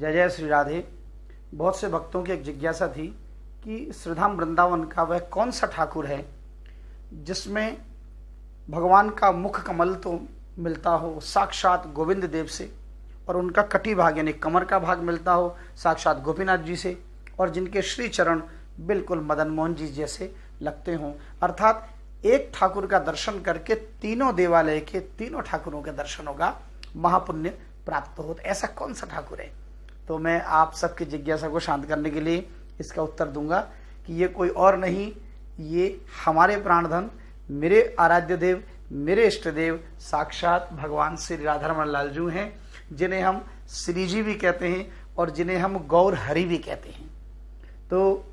जय जय श्री राधे। बहुत से भक्तों की एक जिज्ञासा थी कि श्रीधाम वृंदावन का वह कौन सा ठाकुर है जिसमें भगवान का मुख कमल तो मिलता हो साक्षात गोविंद देव से, और उनका कटी भाग यानी कमर का भाग मिलता हो साक्षात गोपीनाथ जी से, और जिनके श्री चरण बिल्कुल मदन मोहन जी जैसे लगते हों। अर्थात एक ठाकुर का दर्शन करके तीनों देवालय के तीनों ठाकुरों के दर्शनों का महापुण्य प्राप्त हो। तो ऐसा कौन सा ठाकुर है? तो मैं आप सबकी जिज्ञासा को शांत करने के लिए इसका उत्तर दूंगा कि ये कोई और नहीं, ये हमारे प्राणधन, मेरे आराध्य देव, मेरे इष्ट देव साक्षात भगवान श्री राधारमण लाल जी हैं, जिन्हें हम श्री जी भी कहते हैं और जिन्हें हम गौर हरि भी कहते हैं। तो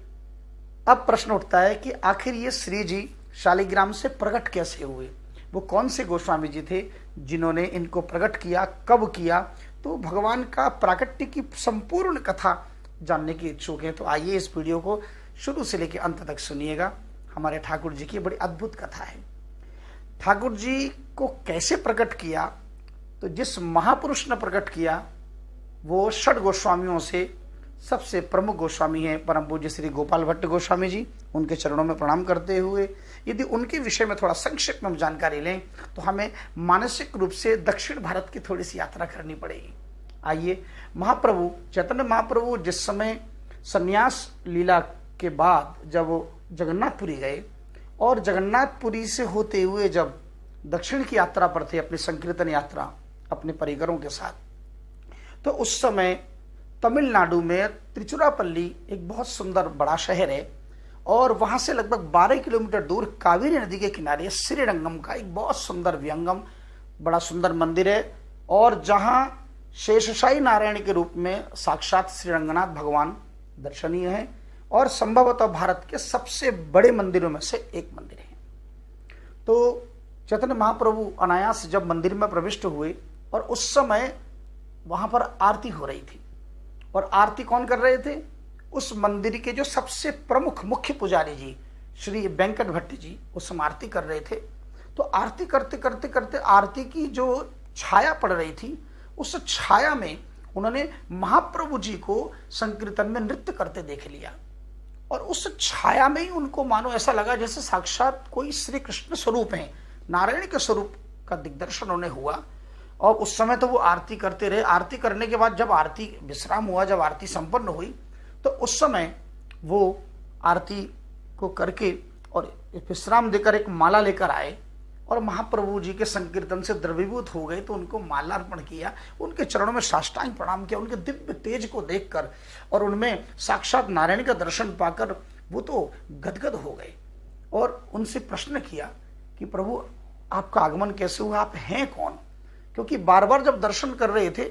अब प्रश्न उठता है कि आखिर ये श्री जी शालिग्राम से प्रकट कैसे हुए? वो कौन से गोस्वामी जी थे जिन्होंने इनको प्रकट किया, कब किया? तो भगवान का प्राकट्य की संपूर्ण कथा जानने की इच्छुक है तो आइए इस वीडियो को शुरू से लेकर अंत तक सुनिएगा। हमारे ठाकुर जी की बड़ी अद्भुत कथा है। ठाकुर जी को कैसे प्रकट किया? तो जिस महापुरुष ने प्रकट किया वो षड गोस्वामियों से सबसे प्रमुख गोस्वामी हैं परम पूज्य श्री गोपाल भट्ट गोस्वामी जी। उनके चरणों में प्रणाम करते हुए यदि उनके विषय में थोड़ा संक्षिप्त में जानकारी लें तो हमें मानसिक रूप से दक्षिण भारत की थोड़ी सी यात्रा करनी पड़ेगी। आइए, महाप्रभु चैतन्य महाप्रभु जिस समय संन्यास लीला के बाद जब वो जगन्नाथपुरी गए और जगन्नाथपुरी से होते हुए जब दक्षिण की यात्रा पर थे, अपनी संकीर्तन यात्रा अपने परिकरों के साथ, तो उस समय तमिलनाडु में त्रिचुरापल्ली एक बहुत सुंदर बड़ा शहर है और वहां से लगभग 12 किलोमीटर दूर कावेरी नदी के किनारे श्रीरंगम का एक बहुत सुंदर व्यंगम बड़ा सुंदर मंदिर है, और जहां शेषशाही नारायण के रूप में साक्षात श्रीरंगनाथ भगवान दर्शनीय है और संभवतः भारत के सबसे बड़े मंदिरों में से एक मंदिर है। तो चैतन्य महाप्रभु अनायास जब मंदिर में प्रविष्ट हुए और उस समय वहां पर आरती हो रही थी, और आरती कौन कर रहे थे? उस मंदिर के जो सबसे प्रमुख मुख्य पुजारी जी श्री वेंकट भट्ट जी उस समय आरती कर रहे थे। तो आरती करते करते करते आरती की जो छाया पड़ रही थी उस छाया में उन्होंने महाप्रभु जी को संकीर्तन में नृत्य करते देख लिया, और उस छाया में ही उनको मानो ऐसा लगा जैसे साक्षात कोई श्री कृष्ण स्वरूप है, नारायण के स्वरूप का दिग्दर्शन उन्हें हुआ। और उस समय तो वो आरती करते रहे। आरती करने के बाद जब आरती विश्राम हुआ, जब आरती संपन्न हुई, तो उस समय वो आरती को करके और विश्राम देकर एक माला लेकर आए और महाप्रभु जी के संकीर्तन से द्रवीभूत हो गए। तो उनको माला अर्पण किया, उनके चरणों में साष्टांग प्रणाम किया, उनके दिव्य तेज को देखकर और उनमें साक्षात नारायण का दर्शन पाकर वो तो गदगद हो गए और उनसे प्रश्न किया कि प्रभु आपका आगमन कैसे हुआ, आप हैं कौन? क्योंकि बार बार जब दर्शन कर रहे थे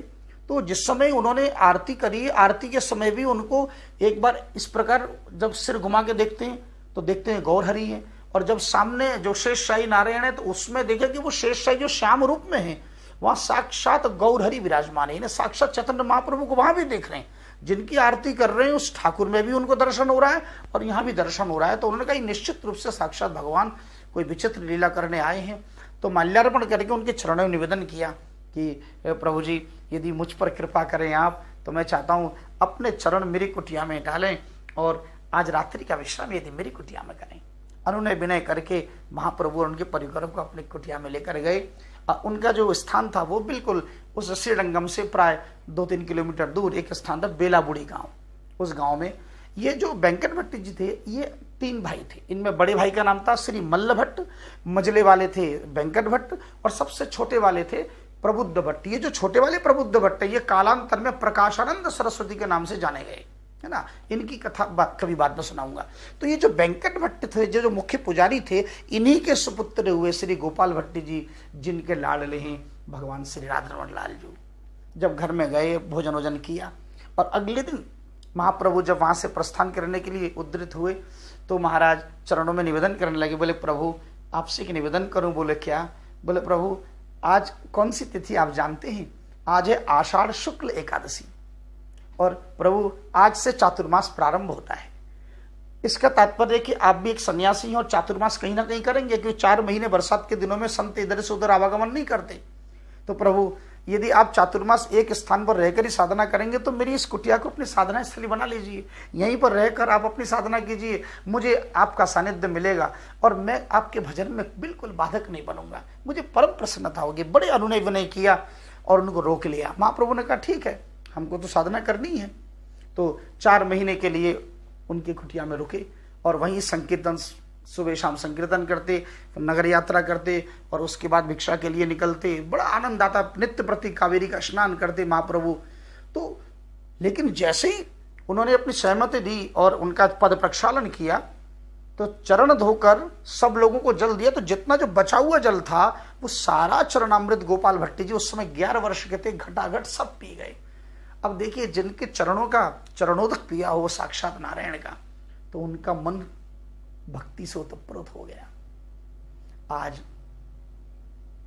तो जिस समय उन्होंने आरती करी, आरती के समय भी उनको एक बार इस प्रकार जब सिर घुमा के देखते हैं तो देखते हैं गौर हरि है, और जब सामने जो शेषशाही नारायण है तो उसमें देखे कि वो शेषशाही जो श्याम रूप में है वहां साक्षात गौर हरि विराजमान है। साक्षात चैतन्य महाप्रभु को वहां भी देख रहे हैं, जिनकी आरती कर रहे हैं उस ठाकुर में भी उनको दर्शन हो रहा है और यहाँ भी दर्शन हो रहा है। तो उन्होंने कहा निश्चित रूप से साक्षात भगवान कोई विचित्र लीला करने आए हैं। तो माल्यार्पण करके उनके चरणों में निवेदन किया कि प्रभु जी यदि मुझ पर कृपा करें आप, तो मैं चाहता हूं अपने चरण मेरी कुटिया में डालें और आज रात्रि का विश्राम यदि मेरी कुटिया में करें। अनुनय विनय करके महाप्रभु और उनके परिवारों को अपनी कुटिया में लेकर गए। उनका जो स्थान था वो बिल्कुल उस श्रीरंगम से प्राय 2-3 किलोमीटर दूर एक स्थान था बेलाबुड़ी गांव। उस गांव में ये जो वेंकट भट्ट जी थे ये 3 भाई थे। इनमें बड़े भाई का नाम था श्री मल्ल भट्ट, मझले वाले थे वेंकट भट्ट और सबसे छोटे वाले थे प्रबुद्ध भट्ट। ये जो छोटे वाले प्रबुद्ध भट्ट ये कालांतर में प्रकाशानंद सरस्वती के नाम से जाने गए, है ना। इनकी कथा कभी बाद में सुनाऊंगा। तो ये जो वेंकट भट्ट थे जो मुख्य पुजारी थे, इन्हीं के सुपुत्र हुए श्री गोपाल भट्ट जी, जिनके लाडले हैं भगवान श्री राधारमण लाल जी। जब घर में गए, भोजन वोजन किया और अगले दिन महाप्रभु जब वहां से प्रस्थान करने के लिए उद्धृत हुए तो महाराज चरणों में निवेदन करने लगे। बोले प्रभु आपसे एक निवेदन करूं। बोले क्या? बोले प्रभु आज कौन सी तिथि आप जानते हैं? आज है आषाढ़ शुक्ल एकादशी, और प्रभु आज से चातुर्मास प्रारंभ होता है। इसका तात्पर्य है कि आप भी एक सन्यासी हैं और चातुर्मास कहीं ना कहीं करेंगे, क्योंकि 4 महीने बरसात के दिनों में संत इधर से उधर आवागमन नहीं करते। तो प्रभु यदि आप चातुर्मास एक स्थान पर रहकर ही साधना करेंगे तो मेरी इस कुटिया को अपनी साधना स्थली बना लीजिए, यहीं पर रहकर आप अपनी साधना कीजिए, मुझे आपका सानिध्य मिलेगा और मैं आपके भजन में बिल्कुल बाधक नहीं बनूंगा, मुझे परम प्रसन्नता होगी। बड़े अनुनय विनय किया और उनको रोक लिया। महाप्रभु ने कहा ठीक है, हमको तो साधना करनी है। तो 4 महीने के लिए उनकी कुटिया में रुके और वहीं संकीर्तन, सुबह शाम संकीर्तन करते, नगर यात्रा करते और उसके बाद भिक्षा के लिए निकलते। बड़ा आनंद आता, नित्य प्रति कावेरी का स्नान करते महाप्रभु। तो लेकिन जैसे ही उन्होंने अपनी सहमति दी और उनका पद प्रक्षालन किया तो चरण धोकर सब लोगों को जल दिया, तो जितना जो बचा हुआ जल था वो सारा चरणामृत गोपाल भट्टी जी उस समय 11 वर्ष के थे, घटाघट सब पी गए। अब देखिए, जिनके चरणों का चरणोदक पिया हो साक्षात नारायण का, तो उनका मन भक्ति से ओतप्रोत हो गया। आज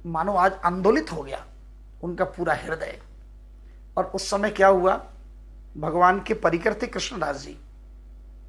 मानो आज आंदोलित हो गया उनका पूरा हृदय। और उस समय क्या हुआ, भगवान के परिकर थे कृष्णदास जी।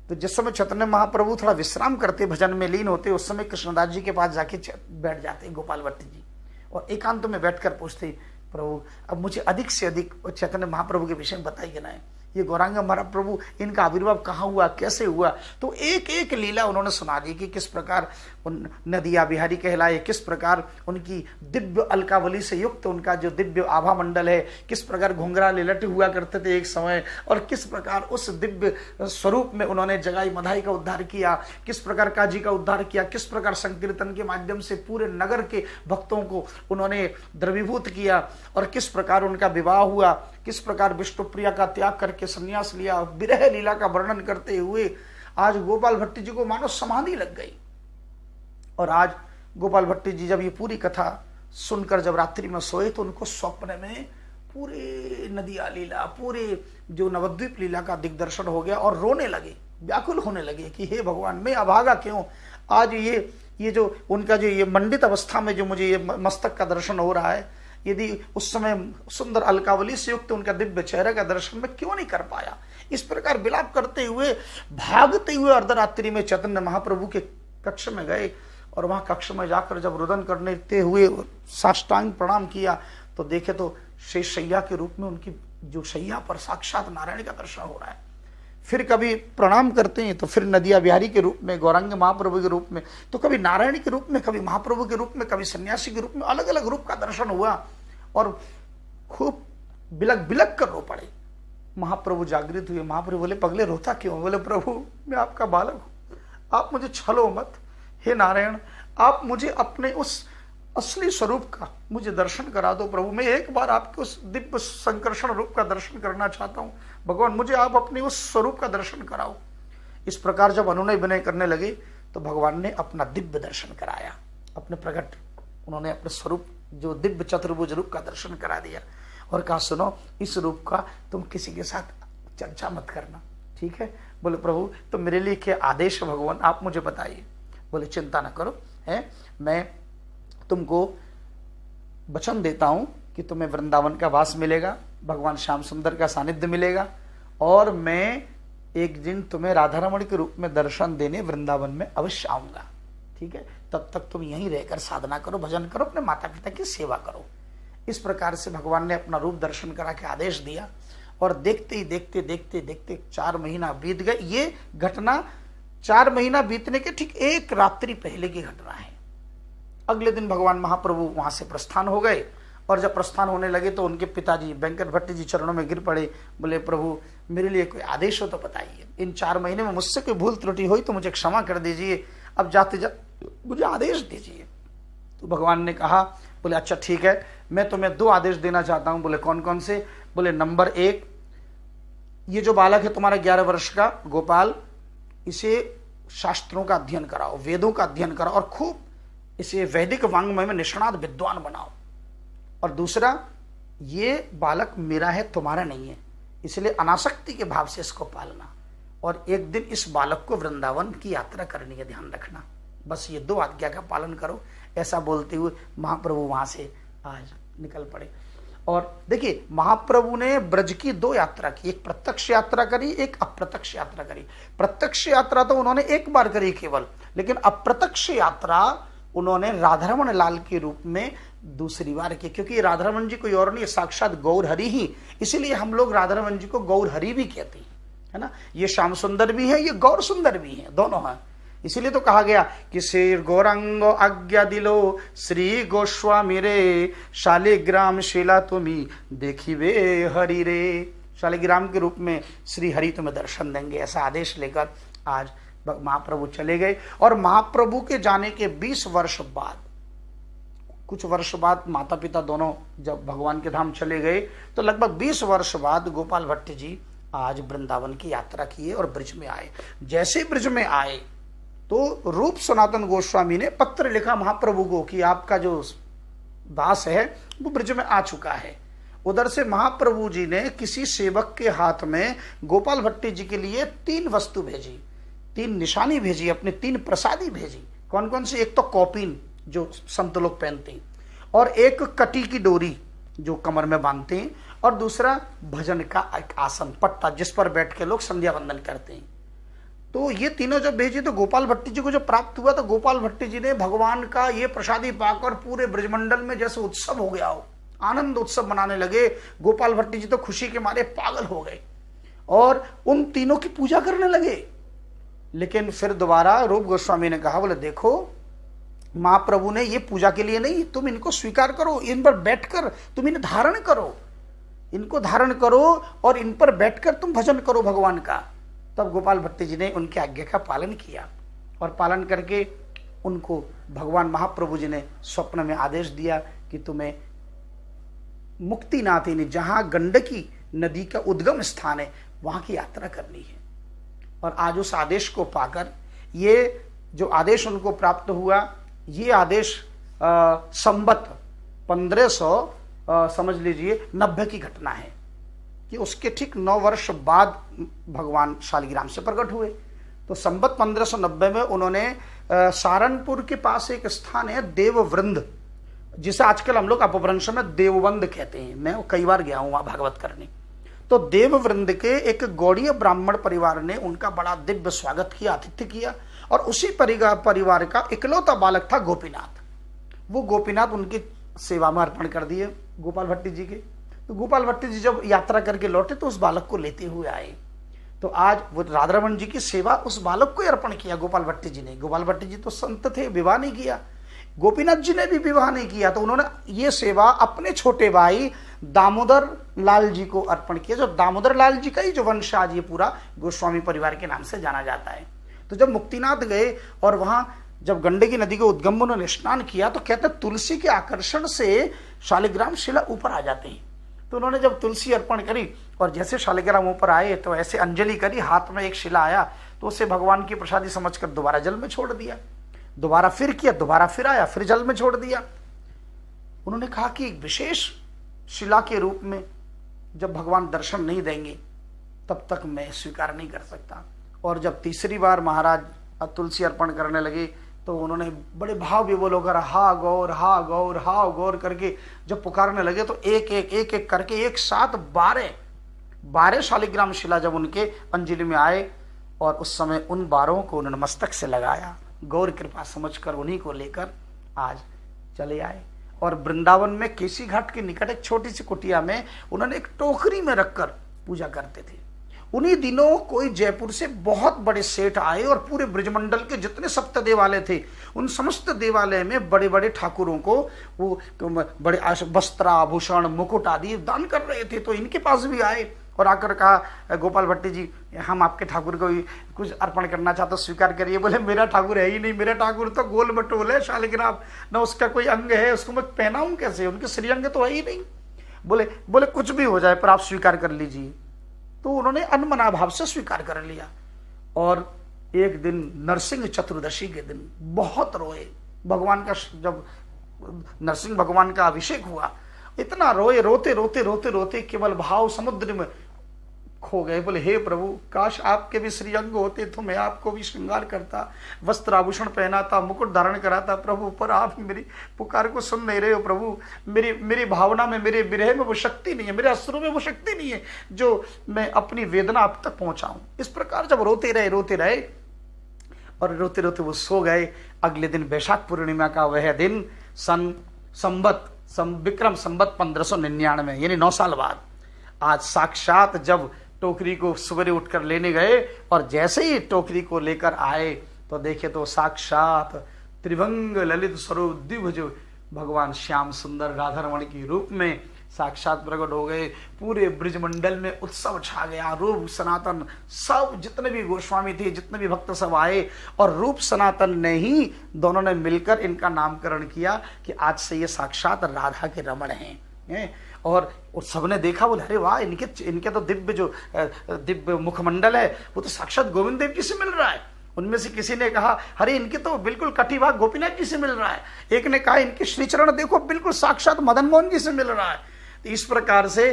तो जिस समय चैतन्य महाप्रभु थोड़ा विश्राम करते, भजन में लीन होते, उस समय कृष्णदास जी के पास जाके बैठ जाते गोपाल भट्टी जी और एकांत में बैठकर पूछते, प्रभु अब मुझे अधिक से अधिक चैतन्य महाप्रभु के विषय में बताइए ना, ये गौरांग महाप्रभु इनका आविर्भाव कहाँ हुआ, कैसे हुआ। तो एक एक लीला उन्होंने सुना दी कि किस प्रकार उन नदिया बिहारी कहलाए, किस प्रकार उनकी दिव्य अलकावली से युक्त उनका जो दिव्य आभा मंडल है, किस प्रकार घुंघरा लिलट हुआ करते थे एक समय, और किस प्रकार उस दिव्य स्वरूप में उन्होंने जगाई मधाई का उद्धार किया, किस प्रकार काजी का उद्धार किया, किस प्रकार संकीर्तन के माध्यम से पूरे नगर के भक्तों को उन्होंने द्रवीभूत किया, और किस प्रकार उनका विवाह हुआ, किस प्रकार विष्णुप्रिया का त्याग करके संन्यास लिया। विरह लीला का वर्णन करते हुए आज गोपाल भट्टी जी को मानो समाधि लग गई। और आज गोपाल भट्टी जी जब ये पूरी कथा सुनकर जब रात्रि में सोए तो उनको स्वप्न में पूरे नदिया लीला, पूरे जो नवद्वीप लीला का दिग्दर्शन हो गया और रोने लगे, व्याकुल होने लगे कि हे भगवान, मैं अभागा क्यों। आज ये जो उनका जो ये मंडित अवस्था में जो मुझे ये मस्तक का दर्शन हो रहा है, यदि उस समय सुंदर अलकावली से युक्त उनका दिव्य चेहरे का दर्शन मैं क्यों नहीं कर पाया। इस प्रकार विलाप करते हुए भागते हुए अर्धरात्रि में चैतन्य महाप्रभु के कक्ष में गए और वहां कक्ष में जाकर जब रुदन करते हुए साष्टांग प्रणाम किया तो देखे तो शेष शैया के रूप में उनकी जो शैया पर साक्षात नारायण का दर्शन हो रहा है। फिर कभी प्रणाम करते हैं तो फिर नदिया बिहारी के रूप में, गौरांग महाप्रभु के रूप में, तो कभी नारायण के रूप में, कभी महाप्रभु के रूप में, कभी सन्यासी के रूप में, अलग अलग रूप का दर्शन हुआ और खूब बिलक बिलक कर रो पड़े। महाप्रभु जागृत हुए। महाप्रभु बोले, पगले रोता क्यों। बोले, प्रभु मैं आपका बालक हूं, आप मुझे छलो मत। हे नारायण, आप मुझे अपने उस असली स्वरूप का मुझे दर्शन करा दो प्रभु। मैं एक बार आपके उस दिव्य संकर्षण रूप का दर्शन करना चाहता हूं। भगवान मुझे आप अपने उस स्वरूप का दर्शन कराओ। इस प्रकार जब अनुनय विनय करने लगे तो भगवान ने अपना दिव्य दर्शन कराया, अपने प्रकट उन्होंने अपने स्वरूप जो दिव्य चतुर्भुज रूप का दर्शन करा दिया और कहा, सुनो इस रूप का तुम किसी के साथ चर्चा मत करना, ठीक है। बोले, प्रभु तो मेरे लिए क्या आदेश है भगवान, आप मुझे बताइए। बोले, चिंता न करो, है मैं तुमको वचन देता हूं कि तुम्हें वृंदावन का वास मिलेगा, भगवान श्याम सुंदर का सानिध्य मिलेगा और मैं एक दिन तुम्हें राधारमण के रूप में दर्शन देने वृंदावन में अवश्य आऊंगा, ठीक है। तब तक तुम यहीं रहकर साधना करो, भजन करो, अपने माता पिता की सेवा करो। इस प्रकार से भगवान ने अपना रूप दर्शन करा के आदेश दिया और देखते ही देखते देखते देखते 4 महीना बीत गए। ये घटना 4 महीना बीतने के ठीक एक रात्रि पहले की घटना है। अगले दिन भगवान महाप्रभु वहां से प्रस्थान हो गए और जब प्रस्थान होने लगे तो उनके पिताजी वेंकट भट्टी जी चरणों में गिर पड़े। बोले, प्रभु मेरे लिए कोई आदेश हो तो बताइए, इन 4 महीने में मुझसे कोई भूल त्रुटि हुई तो मुझे क्षमा कर दीजिए, अब जाते जाते मुझे आदेश दीजिए। तो भगवान ने कहा, बोले अच्छा ठीक है, मैं तुम्हें 2 आदेश देना चाहता हूं। बोले, कौन कौन से। बोले, नंबर 1, ये जो बालक है तुम्हारा 11 वर्ष का गोपाल, इसे शास्त्रों का अध्ययन कराओ, वेदों का अध्ययन कराओ और खूब इसे वैदिक वांग्मय में निष्णात विद्वान बनाओ। और दूसरा, ये बालक मेरा है, तुम्हारा नहीं है, इसलिए अनासक्ति के भाव से इसको पालना और एक दिन इस बालक को वृंदावन की यात्रा करनी है, ध्यान रखना। बस ये 2 आज्ञा का पालन करो। ऐसा बोलते हुए महाप्रभु वहां से आज निकल पड़े। और देखिए, महाप्रभु ने ब्रज की 2 यात्रा की, एक प्रत्यक्ष यात्रा करी, एक अप्रत्यक्ष यात्रा करी। प्रत्यक्ष यात्रा तो उन्होंने एक बार करी केवल, लेकिन अप्रत्यक्ष यात्रा उन्होंने राधारमण लाल के रूप में दूसरी बार किया, क्योंकि राधारमण जी कोई और नहीं, साक्षात गौर हरि ही, इसीलिए हम लोग राधारमण जी को गौर हरि भी कहते हैं, है ना। ये श्याम सुंदर भी है, ये गौर सुंदर भी है, दोनों हैं। इसीलिए तो कहा गया कि श्री गौरांग आज्ञा दिलो श्री गोस्वामी रे, शालिग्राम शिला तुम्ही देखिवे हरि रे। शालिग्राम के रूप में श्री हरि तुम्हें दर्शन देंगे, ऐसा आदेश लेकर आज महाप्रभु चले गए। और महाप्रभु के जाने के 20 वर्ष बाद, कुछ वर्ष बाद माता पिता दोनों जब भगवान के धाम चले गए, तो लगभग 20 वर्ष बाद गोपाल भट्ट जी आज वृंदावन की यात्रा किए और ब्रिज में आए। जैसे ब्रिज में आए तो रूप सनातन गोस्वामी ने पत्र लिखा महाप्रभु को कि आपका जो दास है वो ब्रिज में आ चुका है। उधर से महाप्रभु जी ने किसी सेवक के हाथ में गोपाल भट्टी जी के लिए 3 वस्तु भेजी, 3 निशानी भेजी, अपने 3 प्रसादी भेजी। कौन कौन सी? एक तो कौपीन जो संत लोग पहनते हैं, और एक कटी की डोरी जो कमर में बांधते हैं, और दूसरा भजन का एक आसन पट्टा जिस पर बैठ के लोग संध्या वंदन करते हैं। तो ये तीनों जब भेजी तो गोपाल भट्टी जी को जो प्राप्त हुआ, तो गोपाल भट्टी जी ने भगवान का ये प्रसादी पाकर पूरे ब्रजमंडल में जैसे उत्सव हो गया हो, आनंद उत्सव मनाने लगे। गोपाल भट्टी जी तो खुशी के मारे पागल हो गए और उन तीनों की पूजा करने लगे। लेकिन फिर दोबारा रूप गोस्वामी ने कहा, बोले देखो महाप्रभु ने ये पूजा के लिए नहीं, तुम इनको स्वीकार करो, इन पर बैठकर तुम इन्हें धारण करो, इनको धारण करो और इन पर बैठकर तुम भजन करो भगवान का। तब गोपाल भट्टी जी ने उनकी आज्ञा का पालन किया और पालन करके उनको भगवान महाप्रभु जी ने स्वप्न में आदेश दिया कि तुम्हें मुक्तिनाथ, यानी जहां गंडकी नदी का उद्गम स्थान है वहां की यात्रा करनी है। और आज उस आदेश को पाकर, ये जो आदेश उनको प्राप्त हुआ, ये आदेश संवत 1500 समझ लीजिए 90 की घटना है कि उसके ठीक 9 वर्ष बाद भगवान शालिग्राम से प्रकट हुए। तो संवत 1590 में उन्होंने सहारनपुर के पास एक स्थान है देववृंद, जिसे आजकल हम लोग अपभ्रंश में देवबंद कहते हैं। मैं कई बार गया हूं वहां भागवत करने। तो देववृंद के एक गौड़ीय ब्राह्मण परिवार ने उनका बड़ा दिव्य स्वागत किया, आतिथ्य किया। और उसी परिवार का इकलौता बालक था गोपीनाथ। वो गोपीनाथ उनकी सेवा में अर्पण कर दिए गोपाल भट्टी जी के। तो गोपाल भट्टी जी जब यात्रा करके लौटे तो उस बालक को लेते हुए आए। तो आज वो राधारमण जी की सेवा उस बालक को अर्पण किया गोपाल भट्टी जी ने। गोपाल भट्टी जी तो संत थे, विवाह नहीं किया। गोपीनाथ जी ने भी विवाह नहीं किया, तो उन्होंने ये सेवा अपने छोटे भाई दामोदर लाल जी को अर्पण किया। जो दामोदर लाल जी का ही जो वंश आज ये पूरा गोस्वामी परिवार के नाम से जाना जाता है। तो जब मुक्तिनाथ गए और वहां जब गंडकी नदी के उद्गम में उन्होंने स्नान किया, तो कहते हैं तुलसी के आकर्षण से शालिग्राम शिला ऊपर आ जाते हैं। तो उन्होंने जब तुलसी अर्पण करी और जैसे शालिग्राम ऊपर आए तो ऐसे अंजलि करी, हाथ में एक शिला आया तो उसे भगवान की प्रसादी समझकर दोबारा जल में छोड़ दिया। दोबारा फिर किया, दोबारा फिर आया, फिर जल में छोड़ दिया। उन्होंने कहा कि एक विशेष शिला के रूप में जब भगवान दर्शन नहीं देंगे तब तक मैं स्वीकार नहीं कर सकता। और जब तीसरी बार महाराज तुलसी अर्पण करने लगे तो उन्होंने बड़े भाव विभोर होकर हा गौर हा गौर हा गौर करके जब पुकारने लगे तो एक एक करके एक साथ 12 शालिग्राम शिला जब उनके अंजलि में आए और उस समय उन 12 को उन्होंने मस्तक से लगाया। गौर कृपा समझकर उन्हीं को लेकर आज चले आए। और वृंदावन में केसी घाट के निकट एक छोटी सी कुटिया में उन्होंने एक टोकरी में रखकर पूजा करते थे। उन्हीं दिनों कोई जयपुर से बहुत बड़े सेठ आए और पूरे ब्रजमंडल के जितने सप्त देवालय थे उन समस्त देवालय में बड़े बड़े ठाकुरों को वो बड़े वस्त्र आभूषण मुकुट आदि दान कर रहे थे। तो इनके पास भी आए और आकर कहा, गोपाल भट्टी जी हम आपके ठाकुर को कुछ अर्पण करना चाहते, स्वीकार करिए। बोले मेरा ठाकुर है ही नहीं, मेरा ठाकुर तो गोल बटोल है शालिग्राम, न उसका कोई अंग है, उसको मैं पहनाऊं कैसे, उनके श्रीअंग तो है ही नहीं। बोले कुछ भी हो जाए पर आप स्वीकार कर लीजिए। तो उन्होंने अनमना भाव से स्वीकार कर लिया। और एक दिन नरसिंह चतुर्दशी के दिन बहुत रोए। भगवान का जब नरसिंह भगवान का अभिषेक हुआ, इतना रोए, रोते रोते रोते रोते केवल भाव समुद्र में खो गए। बोले हे प्रभु, काश आपके भी श्रीअंग होते तो मैं आपको भी श्रृंगार करता, वस्त्र आभूषण पहनाता, मुकुट धारण कराता प्रभु, पर आप मेरी पुकार को सुन नहीं रहे हो प्रभु। मेरी भावना में, मेरे विरह में वो शक्ति नहीं है, मेरे अश्रु में वो शक्ति नहीं है जो मैं अपनी वेदना आप तक पहुंचाऊं। इस प्रकार जब रोते रहे और रोते रोते वो सो गए। अगले दिन वैशाख पूर्णिमा का वह दिन विक्रम संवत 1599 यानी 9 साल बाद आज साक्षात जब टोकरी को सवेरे उठकर लेने गए और जैसे ही टोकरी को लेकर आए तो देखे तो साक्षात त्रिभंग ललित स्वरूप दिव्य भगवान श्याम सुंदर राधा रमण के रूप में साक्षात प्रकट हो गए। पूरे ब्रिजमंडल में उत्सव छा गया। रूप सनातन सब जितने भी गोस्वामी थे, जितने भी भक्त सब आए और रूप सनातन ने ही दोनों ने मिलकर इनका नामकरण किया कि आज से ये साक्षात राधा के रमण हैं। और सबने देखा, बोले अरे वाह, इनके तो दिव्य मुखमंडल है, वो तो साक्षात गोविंद देव जी से मिल रहा है। उनमें से किसी ने कहा अरे इनके तो बिल्कुल कटिभाग गोपीनाथ जी से मिल रहा है। एक ने कहा इनके श्रीचरण देखो बिल्कुल साक्षात मदन मोहन जी से मिल रहा है। तो इस प्रकार से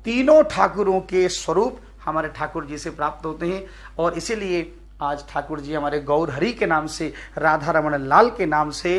तीनों ठाकुरों के स्वरूप हमारे ठाकुर जी से प्राप्त होते हैं और इसीलिए आज ठाकुर जी हमारे गौर हरि के नाम से, राधा रमण लाल के नाम से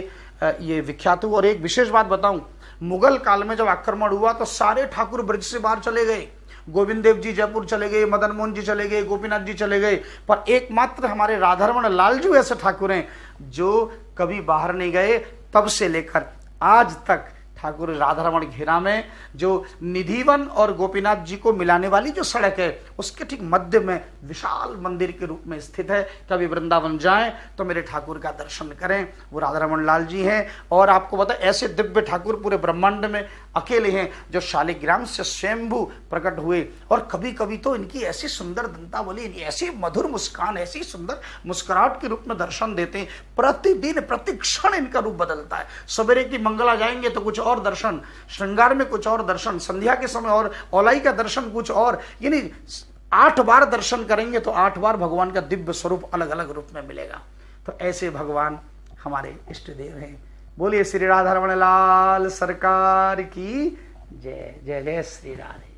ये विख्यात हुआ। और एक विशेष बात बताऊं, मुगल काल में जब आक्रमण हुआ तो सारे ठाकुर ब्रज से बाहर चले गए। गोविंद देव जी जयपुर चले गए, मदन मोहन जी चले गए, गोपीनाथ जी चले गए, पर एकमात्र हमारे राधा रमण लाल जी ऐसे ठाकुर हैं जो कभी बाहर नहीं गए। तब से लेकर आज तक ठाकुर राधा रमण घेरा में जो निधिवन और गोपीनाथ जी को मिलाने वाली जो सड़क है उसके ठीक मध्य में विशाल मंदिर के रूप में स्थित है। कभी वृंदावन जाएं तो मेरे ठाकुर का दर्शन करें, वो राधा रमण लाल जी हैं। और आपको पता ऐसे दिव्य ठाकुर पूरे ब्रह्मांड में अकेले हैं जो शालिग्राम से स्वयंभू प्रकट हुए। और कभी कभी तो इनकी ऐसी सुंदर दंतावली, ऐसी मधुर मुस्कान, ऐसी सुंदर मुस्कुराहट के रूप में दर्शन देते हैं। प्रतिदिन प्रतिक्षण इनका रूप बदलता है। सवेरे की मंगला जाएंगे तो कुछ और दर्शन, श्रृंगार में कुछ और दर्शन, संध्या के समय और औलाई का दर्शन कुछ और, यानी 8 बार दर्शन करेंगे तो 8 बार भगवान का दिव्य स्वरूप अलग अलग रूप में मिलेगा। तो ऐसे भगवान हमारे इष्ट देव हैं। बोलिए श्री राधा रमण लाल सरकार की जय। जय जय श्री राधे।